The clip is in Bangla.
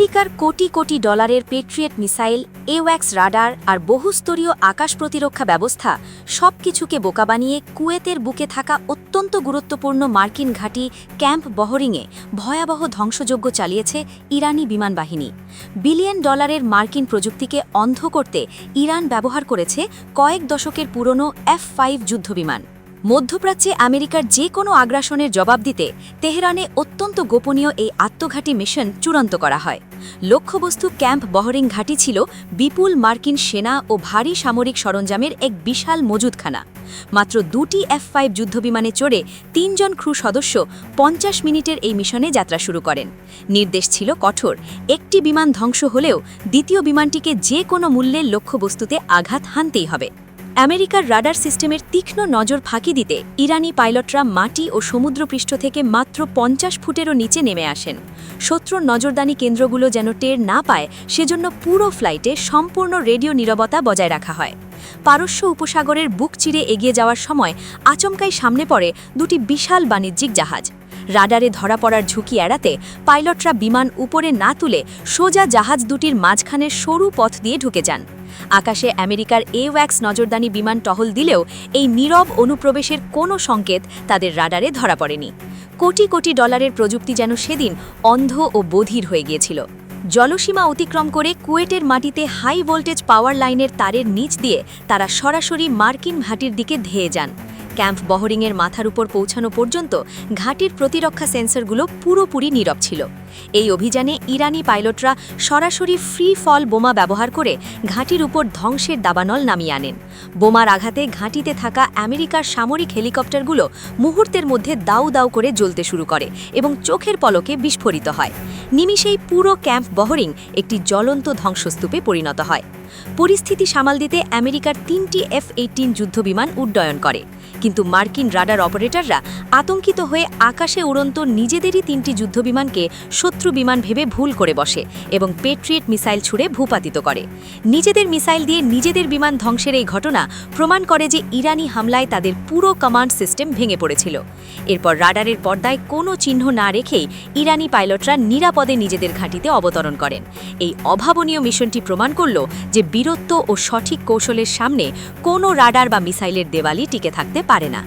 আমেরিকার কোটি কোটি ডলারের পেট্রিয়েট মিসাইল, এওয়াক্স রাডার আর বহুস্তরীয় আকাশ প্রতিরক্ষা ব্যবস্থা সবকিছুকে বোকা বানিয়ে কুয়েতের বুকে থাকা অত্যন্ত গুরুত্বপূর্ণ মার্কিন ঘাঁটি ক্যাম্প বহরিংয়ে ভয়াবহ ধ্বংসযজ্ঞ চালিয়েছে ইরানি বিমান বাহিনী। বিলিয়ন ডলারের মার্কিন প্রযুক্তিকে অন্ধ করতে ইরান ব্যবহার করেছে কয়েক দশকের পুরনো F-5 যুদ্ধবিমান। মধ্যপ্রাচ্যে আমেরিকার যে কোনো আগ্রাসনের জবাব দিতে তেহরানে অত্যন্ত গোপনীয় এই আত্মঘাতী মিশন চূড়ান্ত করা হয়। লক্ষ্যবস্তু ক্যাম্প বহরিং ঘাঁটি ছিল বিপুল মার্কিন সেনা ও ভারী সামরিক সরঞ্জামের এক বিশাল মজুদখানা। মাত্র 2টি F-5 যুদ্ধবিমানে চড়ে 3 জন ক্রু সদস্য 50 মিনিটের এই মিশনে যাত্রা শুরু করেন। নির্দেশ ছিল কঠোর, একটি বিমান ধ্বংস হলেও দ্বিতীয় বিমানটিকে যে কোনো মূল্যে লক্ষ্যবস্তুতে আঘাত হানতেই হবে। আমেরিকার রাডার সিস্টেমের তীক্ষ্ণ নজর ফাঁকি দিতে ইরানি পাইলটরা মাটি ও সমুদ্রপৃষ্ঠ থেকে মাত্র 50 ফুটেরও নিচে নেমে আসেন। শত্রুর নজরদানি কেন্দ্রগুলো যেন টের না পায়, সেজন্য পুরো ফ্লাইটে সম্পূর্ণ রেডিও নীরবতা বজায় রাখা হয়। পারস্য উপসাগরের বুক চিরে এগিয়ে যাওয়ার সময় আচমকাই সামনে পড়ে দুটি বিশাল বাণিজ্যিক জাহাজ। রাডারে ধরা পড়ার ঝুঁকি এড়াতে পাইলটরা বিমান উপরে না তুলে সোজা জাহাজ দুটির মাঝখানের সরু পথ দিয়ে ঢুকে যান। আকাশে আমেরিকার এওয়াক্স নজরদানি বিমান টহল দিলেও এই নীরব অনুপ্রবেশের কোনো সংকেত তাদের রাডারে ধরা পড়েনি। কোটি কোটি ডলারের প্রযুক্তি যেন সেদিন অন্ধ ও বধির হয়ে গিয়েছিল। জলসীমা অতিক্রম করে কুয়েটের মাটিতে হাই ভোল্টেজ পাওয়ার লাইনের তারের নিচ দিয়ে তারা সরাসরি মার্কিন ঘাঁটির দিকে ধেয়ে যান। ক্যাম্প বহরিংয়ের মাথার উপর পৌঁছানো পর্যন্ত ঘাঁটির প্রতিরক্ষা সেন্সরগুলো পুরোপুরি নীরব ছিল। এই অভিযানে ইরানি পাইলটরা সরাসরি ফ্রি ফল বোমা ব্যবহার করে ঘাঁটির উপর ধ্বংসের দাবানল নামিয়ে আনেন। বোমার আঘাতে ঘাঁটিতে থাকা আমেরিকার সামরিক হেলিকপ্টারগুলো মুহূর্তের মধ্যে দাউ দাউ করে জ্বলতে শুরু করে এবং চোখের পলকে বিস্ফোরিত হয়। নিমিষেই পুরো ক্যাম্প বহরিং একটি জ্বলন্ত ধ্বংসস্তূপে পরিণত হয়। পরিস্থিতি সামাল দিতে আমেরিকার 3টি F-18 যুদ্ধবিমান উড্ডয়ন করে, কিন্তু মার্কিন রাডার অপারেটররা আতঙ্কিত হয়ে আকাশে উড়ন্ত নিজেদেরই 3টি যুদ্ধবিমানকে শত্রু বিমান ভেবে ভুল করে বসে এবং পেট্রিয়েট মিসাইল ছুড়ে ভূপাতিত করে। নিজেদের মিসাইল দিয়ে নিজেদের বিমান ধ্বংসের এই ঘটনা প্রমাণ করে যে ইরানি হামলায় তাদের পুরো কমান্ড সিস্টেম ভেঙে পড়েছিল। এরপর রাডারের পর্দায় কোনো চিহ্ন না রেখেই ইরানি পাইলটরা নিরাপদে নিজেদের ঘাঁটিতে অবতরণ করেন। এই অভাবনীয় মিশনটি প্রমাণ করল যে বীরত্ব ও সঠিক কৌশলের সামনে কোনো রাডার বা মিসাইলের দেওয়ালই টিকে থাকতে পারে না।